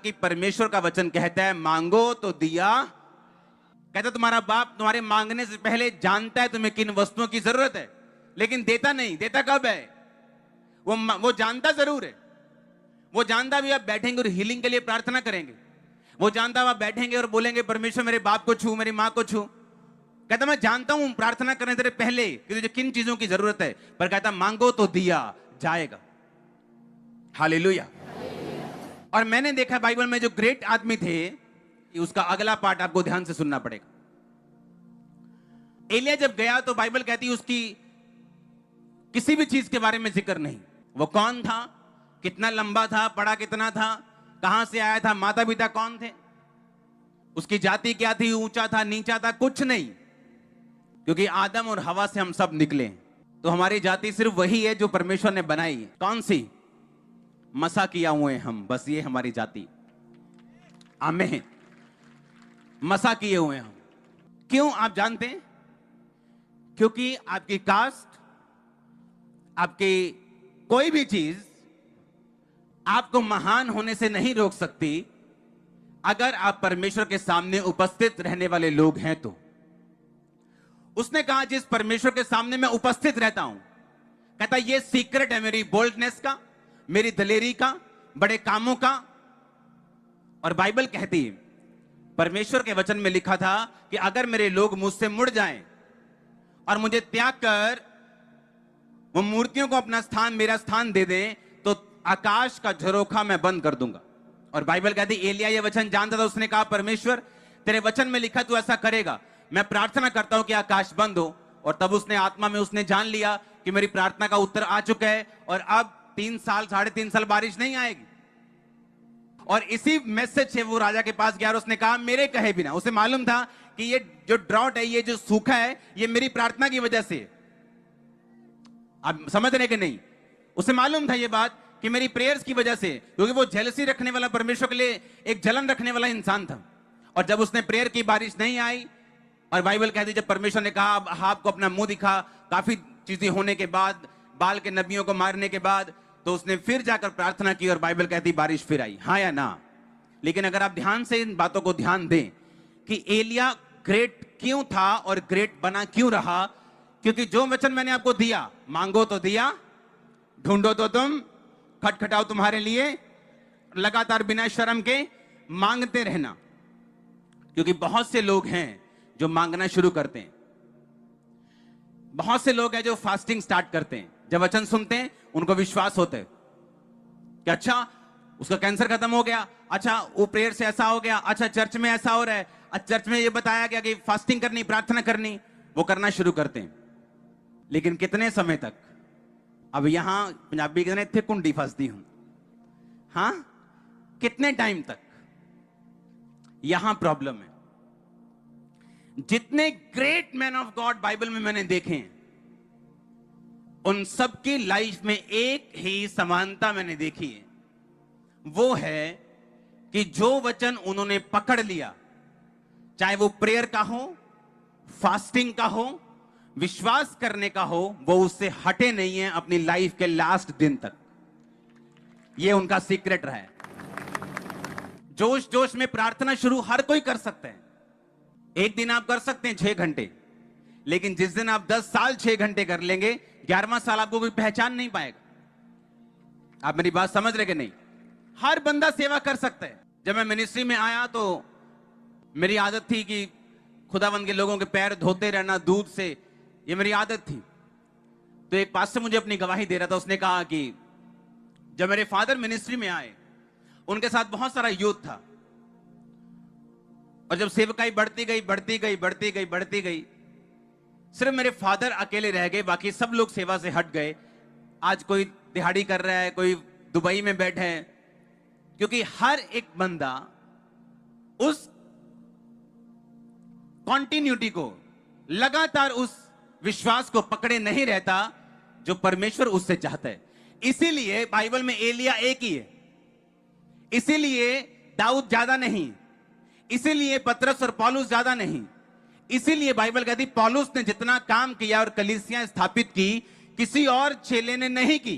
कि परमेश्वर का वचन कहता है मांगो तो दिया। कहता तुम्हारा बाप तुम्हारे मांगने से पहले जानता है तुम्हें किन वस्तुओं की जरूरत है, लेकिन देता नहीं। देता कब है? वो जानता जरूर है। वो जानता भी आप बैठेंगे और हीलिंग के लिए प्रार्थना करेंगे। वो जानता आप बैठेंगे और बोलेंगे परमेश्वर मेरे बाप को छू, मेरी मां को छू। कहता मैं जानता हूं प्रार्थना करने तेरे पहले कि तुझे किन चीजों की जरूरत है, पर कहता मांगो तो दिया जाएगा। हालेलुया। और मैंने देखा बाइबल में जो ग्रेट आदमी थे, उसका अगला पार्ट आपको ध्यान से सुनना पड़ेगा। एलिया जब गया तो बाइबल कहती उसकी किसी भी चीज के बारे में जिक्र नहीं। वो कौन था, कितना लंबा था, पढ़ा कितना था, कहां से आया था, माता पिता कौन थे, उसकी जाति क्या थी, ऊंचा था नीचा था, कुछ नहीं। क्योंकि आदम और हवा से हम सब निकले, तो हमारी जाति सिर्फ वही है जो परमेश्वर ने बनाई है। कौन सी? मसा किया हुए हम, बस ये हमारी जाति। आमीन। मसा किए हुए हम। क्यों आप जानते हैं? क्योंकि आपकी कास्ट, आपकी कोई भी चीज आपको महान होने से नहीं रोक सकती अगर आप परमेश्वर के सामने उपस्थित रहने वाले लोग हैं तो। उसने कहा जिस परमेश्वर के सामने मैं उपस्थित रहता हूं, कहता ये सीक्रेट है मेरी बोल्डनेस का, मेरी दलेरी का, बड़े कामों का। और बाइबल कहती है, परमेश्वर के वचन में लिखा था कि अगर मेरे लोग मुझसे मुड़ जाएं और मुझे त्याग कर वो मूर्तियों को अपना स्थान, मेरा स्थान दे दें, तो आकाश का झरोखा मैं बंद कर दूंगा। और बाइबल कहती एलिया ये वचन जानता था। उसने कहा परमेश्वर तेरे वचन में लिखा तू ऐसा करेगा, मैं प्रार्थना करता हूं कि आकाश बंद हो। और तब उसने आत्मा में उसने जान लिया कि मेरी प्रार्थना का उत्तर आ चुका है और अब 3 साल 3.5 साल बारिश नहीं आएगी। और इसी मैसेज से वो राजा के पास गया और उसने कहा मेरे कहे बिना, उसे मालूम था कि ये जो ड्रॉट है, ये जो सूखा है, ये मेरी प्रार्थना की वजह से। आप समझ रहे कि नहीं? उसे मालूम था ये बात कि मेरी प्रेयर्स की वजह से, क्योंकि वो जेलसी रखने वाला, परमेश्वर के लिए एक जलन रखने वाला इंसान था। और जब उसने प्रेयर की, बारिश नहीं आई। और बाइबल कहती जब परमेश्वर ने कहा अहाब को अपना मुंह दिखा, काफी चीजें होने के बाद, बाल के नबियों को मारने के बाद, तो उसने फिर जाकर प्रार्थना की और बाइबल कहती बारिश फिर आई। हाँ या ना? लेकिन अगर आप ध्यान से इन बातों को ध्यान दें कि एलिया ग्रेट क्यों था और ग्रेट बना क्यों रहा, क्योंकि जो वचन मैंने आपको दिया, मांगो तो दिया, ढूंढो तो तुम, खटखटाओ तुम्हारे लिए, लगातार बिना शर्म के मांगते रहना। क्योंकि बहुत से लोग हैं जो मांगना शुरू करते हैं, बहुत से लोग हैं जो फास्टिंग स्टार्ट करते हैं, जब वचन सुनते हैं उनको विश्वास होता है कि अच्छा उसका कैंसर खत्म हो गया, अच्छा वो प्रेयर से ऐसा हो गया, अच्छा चर्च में ऐसा हो रहा है, अच्छा चर्च में ये बताया गया कि फास्टिंग करनी, प्रार्थना करनी, वो करना शुरू करते हैं। लेकिन कितने समय तक? अब यहां पंजाबी कहते हैं थे कुंडी फंसती हूं। हां, कितने टाइम तक? यहां प्रॉब्लम है। जितने great man of God Bible में मैंने देखे हैं, उन सबकी लाइफ में एक ही समानता मैंने देखी है। वो है कि जो वचन उन्होंने पकड़ लिया, चाहे वो प्रेयर का हो, फास्टिंग का हो, विश्वास करने का हो, वो उससे हटे नहीं है अपनी लाइफ के लास्ट दिन तक। ये उनका सीक्रेट रहा है। जोश जोश में प्रार्थना शुरू हर कोई कर सकता है। एक दिन आप कर सकते हैं 6 घंटे, लेकिन जिस दिन आप 10 साल 6 घंटे कर लेंगे, 11वां साल आपको कोई पहचान नहीं पाएगा। आप मेरी बात समझ रहे कि नहीं? हर बंदा सेवा कर सकता है। जब मैं मिनिस्ट्री में आया तो मेरी आदत थी कि खुदावंद के लोगों के पैर धोते रहना दूध से, ये मेरी आदत थी। तो एक पास्टर मुझे अपनी गवाही दे रहा था। उसने कहा कि जब मेरे फादर मिनिस्ट्री में आए, उनके साथ बहुत सारा यूथ था, और जब सेवकाई बढ़ती गई बढ़ती गई बढ़ती गई बढ़ती गई, सिर्फ मेरे फादर अकेले रह गए, बाकी सब लोग सेवा से हट गए। आज कोई दिहाड़ी कर रहा है, कोई दुबई में बैठे हैं, क्योंकि हर एक बंदा उस कॉन्टिन्यूटी को, लगातार उस विश्वास को पकड़े नहीं रहता जो परमेश्वर उससे चाहता है। इसीलिए बाइबल में एलिया एक ही है, इसीलिए दाऊद ज्यादा नहीं, इसीलिए पतरस और पौलुस ज्यादा नहीं। इसीलिए बाइबल कहती पौलुस ने जितना काम किया और कलीसियां स्थापित की, किसी और चेले ने नहीं की।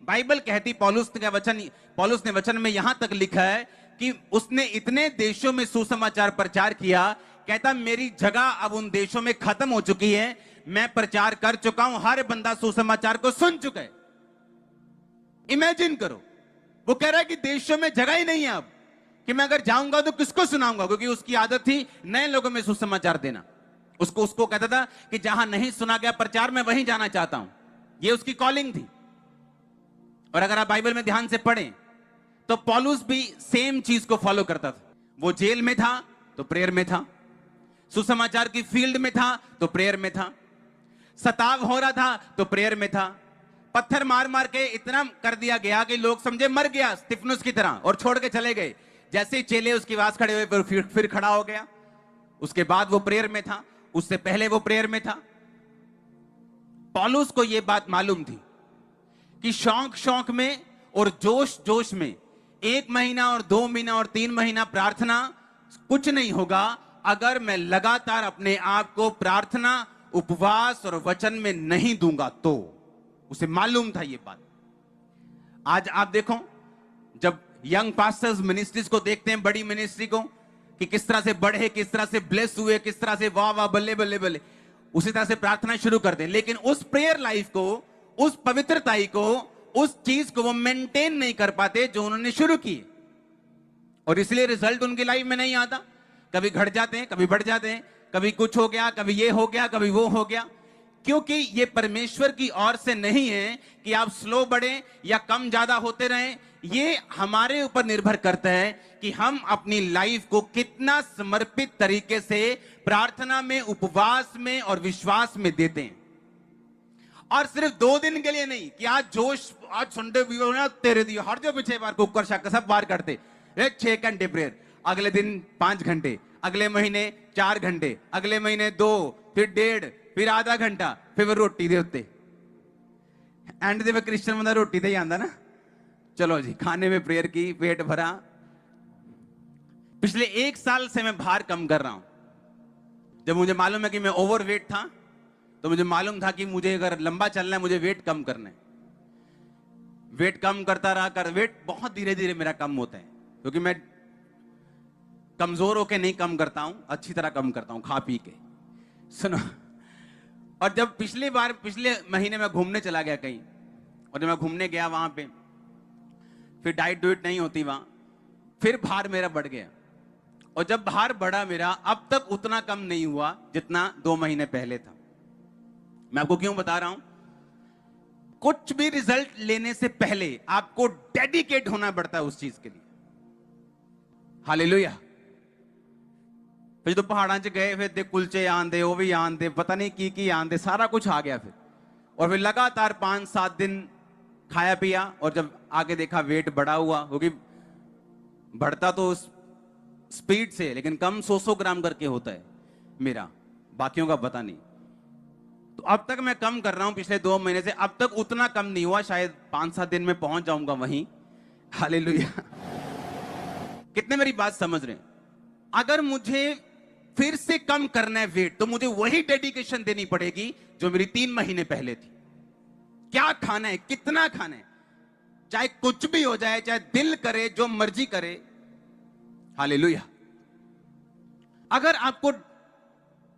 बाइबल कहती पौलुस ने वचन में यहां तक लिखा है कि उसने इतने देशों में सुसमाचार प्रचार किया, कहता मेरी जगह अब उन देशों में खत्म हो चुकी है, मैं प्रचार कर चुका हूं, हर बंदा सुसमाचार को सुन चुका है। इमेजिन करो, वो कह रहा है कि देशों में जगह ही नहीं है अब, कि मैं अगर जाऊंगा तो किसको सुनाऊंगा, क्योंकि उसकी आदत थी नए लोगों में सुसमाचार देना। उसको कहता था कि जहां नहीं सुना गया प्रचार, मैं वहीं जाना चाहता हूं। यह उसकी कॉलिंग थी। और अगर आप बाइबल में ध्यान से पढ़ें तो पौलुस भी सेम चीज को फॉलो करता था। वो जेल में था तो प्रेयर में था, सुसमाचार की फील्ड में था तो प्रेयर में था, सताव हो रहा था तो प्रेयर में था, पत्थर मार मार के इतना कर दिया गया कि लोग समझे मर गया स्तिफनुस की तरह और छोड़ के चले गए। जैसे ही चेले उसके पास खड़े हुए फिर खड़ा हो गया। उसके बाद वो प्रेयर में था, उससे पहले वो प्रेयर में था। पौलुस को यह बात मालूम थी कि शौक शौक में और जोश जोश में 1 महीना और 2 महीना और 3 महीना प्रार्थना कुछ नहीं होगा अगर मैं लगातार अपने आप को प्रार्थना, उपवास और वचन में नहीं दूंगा। तो उसे मालूम था ये बात। आज आप देखो, जब यंग पास्टर्स मिनिस्ट्रीज को देखते हैं, बड़ी मिनिस्ट्री को, कि किस तरह से बढ़े, किस तरह से ब्लेस हुए, किस तरह से वाह वाह बल्ले बल्ले बल्ले, उसी तरह से प्रार्थना शुरू कर दें। लेकिन उस प्रेयर लाइफ को, उस पवित्रताई को, उस चीज को वो मेंटेन नहीं कर पाते जो उन्होंने शुरू की, और इसलिए रिजल्ट उनकी लाइफ में नहीं आता। कभी घट जाते हैं, कभी बढ़ जाते हैं, कभी कुछ हो गया, कभी ये हो गया, कभी वो हो गया। क्योंकि ये परमेश्वर की ओर से नहीं है कि आप स्लो बढ़े या कम ज्यादा होते रहें। ये हमारे ऊपर निर्भर करता है कि हम अपनी लाइफ को कितना समर्पित तरीके से प्रार्थना में, उपवास में और विश्वास में देते हैं। और सिर्फ 2 दिन के लिए नहीं कि आज जोश, आज संडे भी हो ना तेरे दिए, हर जो पीछे बार कुकर शक्कर सब बार करते, 6 घंटे प्रेयर, अगले दिन 5 घंटे, अगले महीने 4 घंटे, अगले महीने 2, फिर 1.5, फिर आधा घंटा, फिर रोटी दे उत्ते एंड दे क्रिश्चियन बंदा रोटी दे ही आंदा ना। चलो जी, खाने में प्रेयर की, पेट भरा। पिछले 1 साल से मैं भार कम कर रहा हूं। जब मुझे मालूम है कि मैं ओवरवेट था, तो मुझे मालूम था कि मुझे अगर लंबा चलना है, मुझे वेट कम करना है। वेट कम करता रहा, वेट बहुत धीरे धीरे मेरा कम होता है, क्योंकि मैं कमजोर होके नहीं कम करता हूं, अच्छी तरह कम करता हूं खा पी के। सुनो, और जब पिछले महीने में घूमने चला गया कहीं, और जब मैं घूमने गया वहां पे, फिर डाइट डुइट नहीं होती वहां, फिर भार मेरा बढ़ गया। और जब भार बढ़ा मेरा, अब तक उतना कम नहीं हुआ जितना 2 महीने पहले था। मैं आपको क्यों बता रहा हूं? कुछ भी रिजल्ट लेने से पहले आपको डेडिकेट होना पड़ता है उस चीज के लिए। हालेलुया। फिर तो पहाड़ां च गए, फिर कुलचे आंदे, वो भी आंदे, पता नहीं की आंदे, सारा कुछ आ गया फिर। और फिर लगातार 5-7 दिन खाया पिया, और जब आगे देखा वेट बढ़ा हुआ, क्योंकि बढ़ता तो स्पीड से, लेकिन कम 100 ग्राम करके होता है मेरा, बाकियों का पता नहीं। तो अब तक मैं कम कर रहा हूं पिछले 2 महीने से, अब तक उतना कम नहीं हुआ, शायद 5-7 दिन में पहुंच जाऊंगा वहीं। हालेलुया। कितने मेरी बात समझ रहे हैं? अगर मुझे फिर से कम करना है वेट, तो मुझे वही डेडिकेशन देनी पड़ेगी जो मेरी 3 महीने पहले थी। क्या खाना है, कितना खाना है, चाहे कुछ भी हो जाए, चाहे दिल करे, जो मर्जी करे। हालेलुया। अगर आपको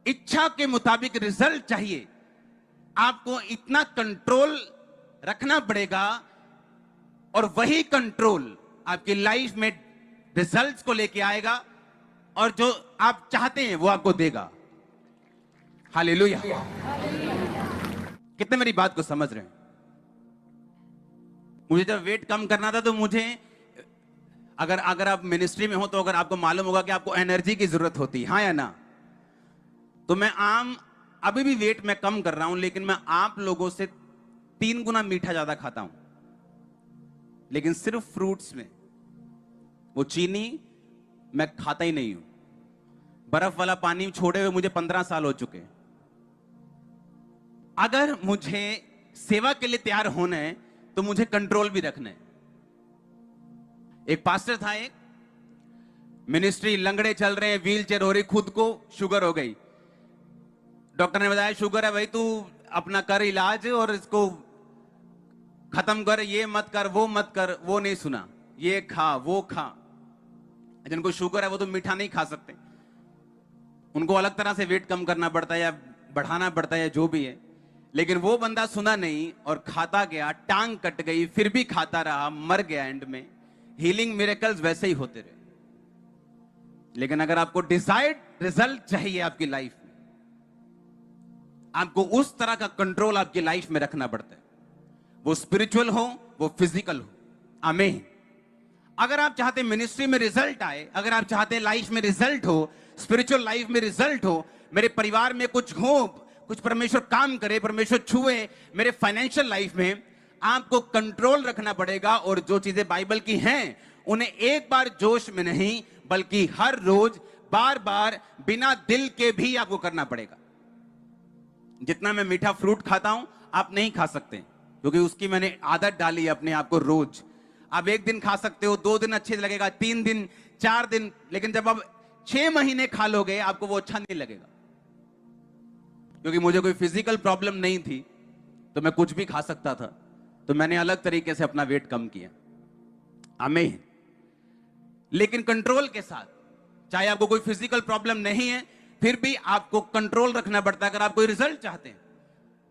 इच्छा के मुताबिक रिजल्ट चाहिए, आपको इतना कंट्रोल रखना पड़ेगा, और वही कंट्रोल आपकी लाइफ में रिजल्ट्स को लेके आएगा, और जो आप चाहते हैं वो आपको देगा। हालेलुया। कितने मेरी बात को समझ रहे हैं? मुझे जब वेट कम करना था, तो मुझे, अगर आप मिनिस्ट्री में हो तो अगर आपको मालूम होगा कि आपको एनर्जी की जरूरत होती है, हाँ या ना? तो मैं अभी भी वेट में कम कर रहा हूं, लेकिन मैं आप लोगों से 3 गुना मीठा ज्यादा खाता हूं, लेकिन सिर्फ फ्रूट्स में। वो चीनी मैं खाता ही नहीं हूं। बर्फ वाला पानी छोड़े हुए मुझे 15 साल हो चुके हैं। अगर मुझे सेवा के लिए तैयार होना है, तो मुझे कंट्रोल भी रखना है। एक पास्टर था, एक मिनिस्ट्री, लंगड़े चल रहे हैं, व्हील चेयर हो रही, खुद को शुगर हो गई। डॉक्टर ने बताया शुगर है भाई, तू अपना कर इलाज और इसको खत्म कर, ये मत कर, वो मत कर। वो नहीं सुना, ये खा, वो खा। जिनको शुगर है वो तो मीठा नहीं खा सकते, उनको अलग तरह से वेट कम करना पड़ता है या बढ़ाना पड़ता है या जो भी है। लेकिन वो बंदा सुना नहीं और खाता गया, टांग कट गई, फिर भी खाता रहा, मर गया एंड में। हीलिंग मिरेकल्स वैसे ही होते रहे। लेकिन अगर आपको डिजायर्ड रिजल्ट चाहिए आपकी लाइफ में, आपको उस तरह का कंट्रोल आपकी लाइफ में रखना पड़ता है, वो स्पिरिचुअल हो, वो फिजिकल हो। आमीन। अगर आप चाहते मिनिस्ट्री में रिजल्ट आए, अगर आप चाहते लाइफ में रिजल्ट हो, स्पिरिचुअल लाइफ में रिजल्ट हो, मेरे परिवार में कुछ हो, कुछ परमेश्वर काम करे, परमेश्वर छुए मेरे फाइनेंशियल लाइफ में, आपको कंट्रोल रखना पड़ेगा। और जो चीजें बाइबल की हैं उन्हें एक बार जोश में नहीं बल्कि हर रोज बार बार बिना दिल के भी आपको करना पड़ेगा। जितना मैं मीठा फ्रूट खाता हूं आप नहीं खा सकते, क्योंकि उसकी मैंने आदत डाली है अपने आप को रोज। आप एक दिन खा सकते हो, 2 दिन अच्छे लगेगा, 3 दिन, 4 दिन, लेकिन जब आप 6 महीने खा लोगे आपको वो अच्छा नहीं लगेगा। क्योंकि मुझे कोई फिजिकल प्रॉब्लम नहीं थी तो मैं कुछ भी खा सकता था, तो मैंने अलग तरीके से अपना वेट कम किया। आमीन। लेकिन कंट्रोल के साथ, चाहे आपको कोई फिजिकल प्रॉब्लम नहीं है फिर भी आपको कंट्रोल रखना पड़ता है अगर आप कोई रिजल्ट चाहते हैं।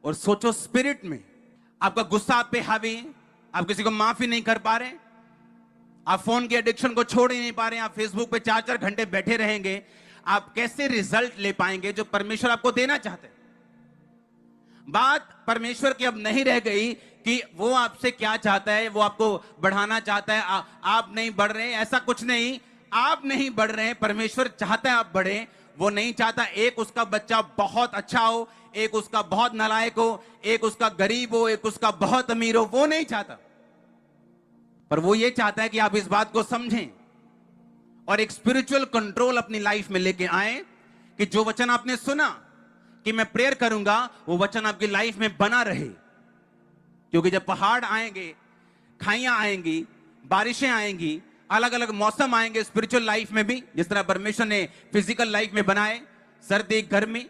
और सोचो स्पिरिट में आपका गुस्सा आप पे हावी है, आप किसी को माफ ही नहीं कर पा रहे, आप फोन की एडिक्शन को छोड़ ही नहीं पा रहे, आप फेसबुक पे 4-4 घंटे बैठे रहेंगे, आप कैसे रिजल्ट ले पाएंगे जो परमेश्वर आपको देना चाहते हैं। बात परमेश्वर की अब नहीं रह गई कि वो आपसे क्या चाहता है, वो आपको बढ़ाना चाहता है, आप नहीं बढ़ रहे, ऐसा कुछ नहीं। आप नहीं बढ़ रहे, परमेश्वर चाहता है आप बढ़े। वो नहीं चाहता एक उसका बच्चा बहुत अच्छा हो, एक उसका बहुत नालायक हो, एक उसका गरीब हो, एक उसका बहुत अमीर हो, वो नहीं चाहता। पर वो ये चाहता है कि आप इस बात को समझें और एक स्पिरिचुअल कंट्रोल अपनी लाइफ में लेके आए कि जो वचन आपने सुना कि मैं प्रेयर करूंगा वो वचन आपकी लाइफ में बना रहे। क्योंकि जब पहाड़ आएंगे, खाइयां आएंगी, बारिशें आएंगी, अलग अलग मौसम आएंगे स्पिरिचुअल लाइफ में भी, जिस तरह परमेश्वर ने फिजिकल लाइफ में बनाए, सर्दी, गर्मी,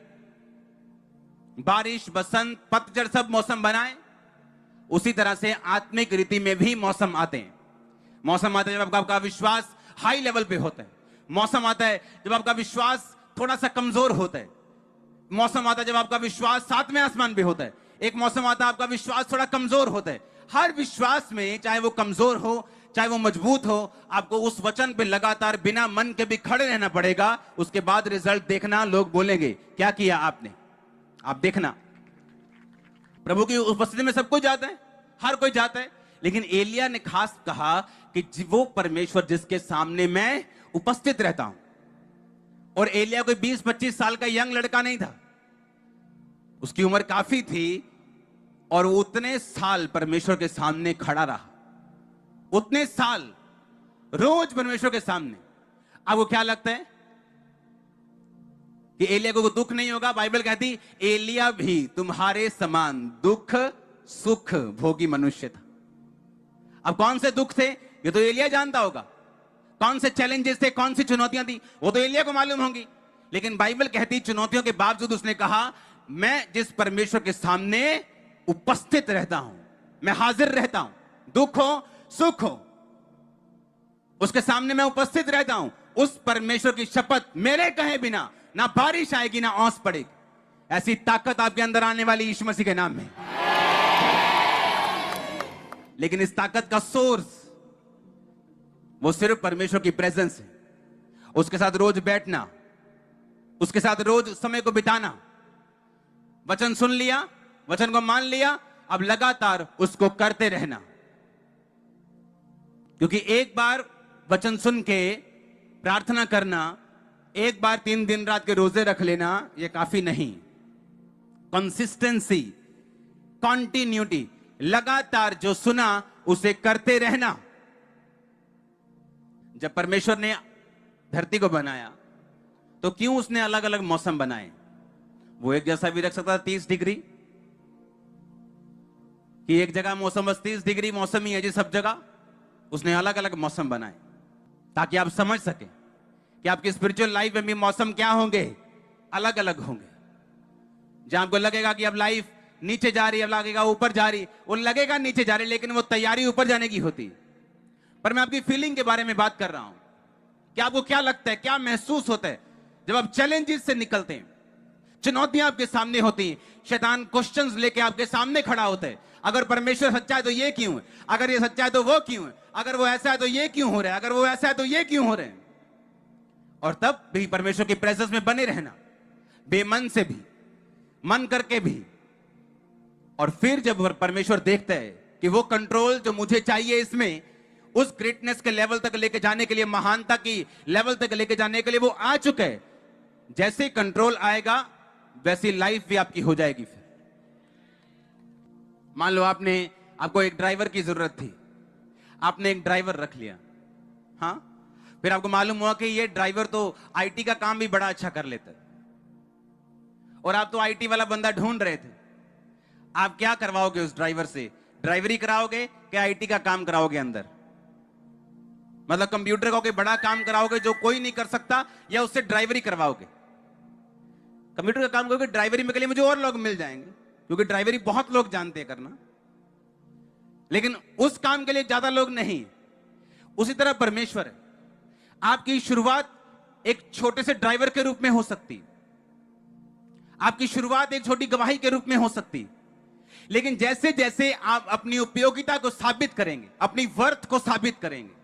बारिश, बसंत, पतझड़, सब मौसम बनाए, उसी तरह से आत्मिक रीति में भी मौसम आते हैं। मौसम आता है जब आपका विश्वास हाई लेवल पे होता है, मौसम आता है जब आपका विश्वास थोड़ा सा कमजोर होता है, मौसम आता है जब आपका विश्वास 7वें आसमान पे होता है, एक मौसम आता है आपका विश्वास थोड़ा कमजोर होता है। हर विश्वास में, चाहे वो कमजोर हो चाहे वो मजबूत हो, आपको उस वचन पे लगातार बिना मन के भी खड़े रहना पड़ेगा। उसके बाद रिजल्ट देखना, लोग बोलेंगे क्या किया आपने, आप देखना। प्रभु की उपस्थिति में सब कोई जाता है, हर कोई जाता है, लेकिन एलिया ने खास कहा कि वो परमेश्वर जिसके सामने मैं उपस्थित रहता हूं। और एलिया कोई 20-25 साल का यंग लड़का नहीं था, उसकी उम्र काफी थी और वो उतने साल परमेश्वर के सामने खड़ा रहा, उतने साल रोज परमेश्वर के सामने। आपको क्या लगता है कि एलिया को दुख नहीं होगा? बाइबल कहती एलिया भी तुम्हारे समान दुख सुख भोगी मनुष्य था। अब कौन से दुख थे ये तो एलिया जानता होगा, कौन से चैलेंजेस थे, कौन सी चुनौतियां थी वो तो एलिया को मालूम होंगी। लेकिन बाइबल कहती चुनौतियों के बावजूद उसने कहा मैं जिस परमेश्वर के सामने उपस्थित रहता हूं, मैं हाजिर रहता हूं, दुख हो सुख हो, उसके सामने मैं उपस्थित रहता हूं। उस परमेश्वर की शपथ मेरे कहे बिना ना बारिश आएगी ना ओस पड़ेगी। ऐसी ताकत आपके अंदर आने वाली यीशु मसीह के नाम में। लेकिन इस ताकत का सोर्स वो सिर्फ परमेश्वर की प्रेजेंस है, उसके साथ रोज बैठना, उसके साथ रोज समय को बिताना। वचन सुन लिया, वचन को मान लिया, अब लगातार उसको करते रहना। क्योंकि एक बार वचन सुन के प्रार्थना करना, एक बार 3 दिन रात के रोजे रख लेना यह काफी नहीं। कंसिस्टेंसी, कॉन्टिन्यूटी, लगातार जो सुना उसे करते रहना। जब परमेश्वर ने धरती को बनाया तो क्यों उसने अलग अलग मौसम बनाए? वो एक जैसा भी रख सकता था 30 डिग्री कि एक जगह मौसम बस 30 डिग्री मौसम ही है जी सब जगह। उसने अलग अलग मौसम बनाए ताकि आप समझ सके कि आपकी स्पिरिचुअल लाइफ में भी मौसम क्या होंगे, अलग अलग होंगे। जहां आपको लगेगा कि अब लाइफ नीचे जा रही है, अब लगेगा ऊपर जा रही, वो लगेगा नीचे जा रही, लेकिन वो तैयारी ऊपर जाने की होती। पर मैं आपकी फीलिंग के बारे में बात कर रहा हूं कि आपको क्या लगता है, क्या महसूस होता है जब आप चैलेंजेस से निकलते हैं, चुनौतियां आपके सामने होती हैं, शैतान क्वेश्चंस लेके आपके सामने खड़ा होता है। अगर परमेश्वर सच्चा है तो ये क्यों है, अगर ये सच्चा है तो वो क्यों है, अगर वो ऐसा है तो ये क्यों हो रहा है, अगर वो ऐसा है तो ये क्यों हो रहे हैं। और तब भी परमेश्वर की प्रेजेंस में बने रहना, बेमन से भी, मन करके भी। और फिर जब परमेश्वर देखता है कि वो कंट्रोल जो मुझे चाहिए इसमें, उस ग्रेटनेस के लेवल तक लेके जाने के लिए, महानता की लेवल तक लेके जाने के लिए वो आ चुका है, जैसे कंट्रोल आएगा वैसी लाइफ भी आपकी हो जाएगी। फिर मान लो आपको एक ड्राइवर की जरूरत थी, आपने एक ड्राइवर रख लिया, हाँ, फिर आपको मालूम हुआ कि ये ड्राइवर तो आईटी का काम भी बड़ा अच्छा कर लेता है, और आप तो आईटी वाला बंदा ढूंढ रहे थे। आप क्या करवाओगे उस ड्राइवर से? ड्राइवरी कराओगे कि आईटी का काम कराओगे अंदर? मतलब कंप्यूटर का कोई बड़ा काम कराओगे जो कोई नहीं कर सकता, या उससे ड्राइवरी करवाओगे? कंप्यूटर का काम करोगे, ड्राइवरी में के लिए मुझे और लोग मिल जाएंगे, क्योंकि ड्राइवरी बहुत लोग जानते हैं करना, लेकिन उस काम के लिए ज्यादा लोग नहीं। उसी तरह परमेश्वर है, आपकी शुरुआत एक छोटे से ड्राइवर के रूप में हो सकती है, आपकी शुरुआत एक छोटी गवाही के रूप में हो सकती है, लेकिन जैसे जैसे आप अपनी उपयोगिता को साबित करेंगे, अपनी वर्थ को साबित करेंगे।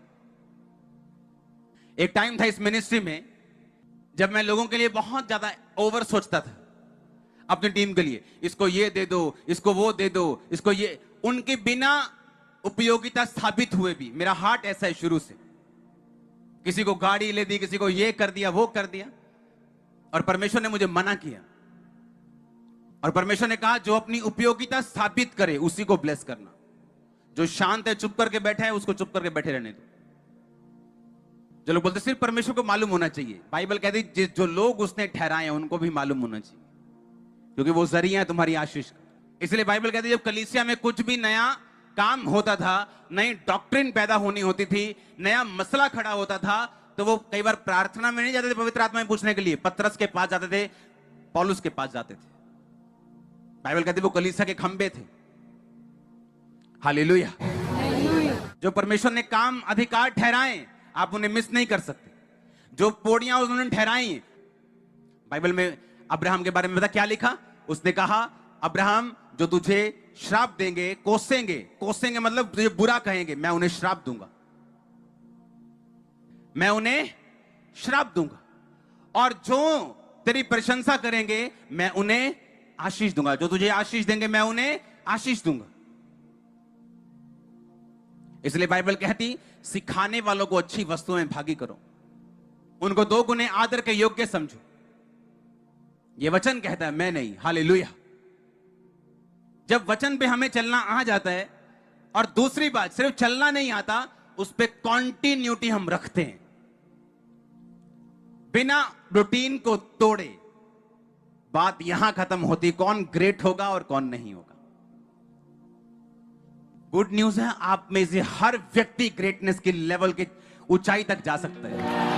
एक टाइम था इस मिनिस्ट्री में जब मैं लोगों के लिए बहुत ज्यादा ओवर सोचता था, अपनी टीम के लिए, इसको ये दे दो, इसको वो दे दो, इसको ये, उनके बिना उपयोगिता साबित हुए भी। मेरा हार्ट ऐसा है शुरू से, किसी को गाड़ी ले दी, किसी को ये कर दिया, वो कर दिया, और परमेश्वर ने मुझे मना किया, और परमेश्वर ने कहा जो अपनी उपयोगिता साबित करे उसी को ब्लेस करना, जो शांत है, चुप करके बैठा है, उसको चुप करके बैठे रहने दो। जो लोग बोलते सिर्फ परमेश्वर को मालूम होना चाहिए, बाइबल कहती जो लोग उसने ठहराए हैं उनको भी मालूम होना चाहिए, क्योंकि वो जरिया है तुम्हारी आशीष का। इसलिए बाइबल कहती है जब कलीसिया में कुछ भी नया काम होता था, नई डॉक्ट्रिन पैदा होनी होती थी, नया मसला खड़ा होता था, तो वो कई बार प्रार्थना में नहीं जाते थे पवित्र आत्मा में पूछने के लिए, पतरस के पास जाते थे, पौलुस के पास जाते थे। बाइबल कहती है वो कलीसिया के खंबे थे। हालेलुया। जो परमेश्वर ने काम अधिकार ठहराए आप उन्हें मिस नहीं कर सकते। जो पोड़ियां उन्होंने ठहराई, बाइबल में अब्राहम के बारे में पता क्या लिखा? उसने कहा अब्राहम जो तुझे श्राप देंगे, कोसेंगे, कोसेंगे मतलब तुझे बुरा कहेंगे, मैं उन्हें श्राप दूंगा, मैं उन्हें श्राप दूंगा, और जो तेरी प्रशंसा करेंगे मैं उन्हें आशीष दूंगा, जो तुझे आशीष देंगे मैं उन्हें आशीष दूंगा। इसलिए बाइबल कहती सिखाने वालों को अच्छी वस्तुओं में भागी करो, उनको 2 गुने आदर के योग्य समझो। यह वचन कहता है, मैं नहीं। हालेलुया। जब वचन पे हमें चलना आ जाता है, और दूसरी बात सिर्फ चलना नहीं आता, उस पे कॉन्टिन्यूटी हम रखते हैं, बिना रूटीन को तोड़े। बात यहां खत्म होती, कौन ग्रेट होगा और कौन नहीं होगा। गुड न्यूज है, आप में से हर व्यक्ति ग्रेटनेस की लेवल की ऊंचाई तक जा सकता है।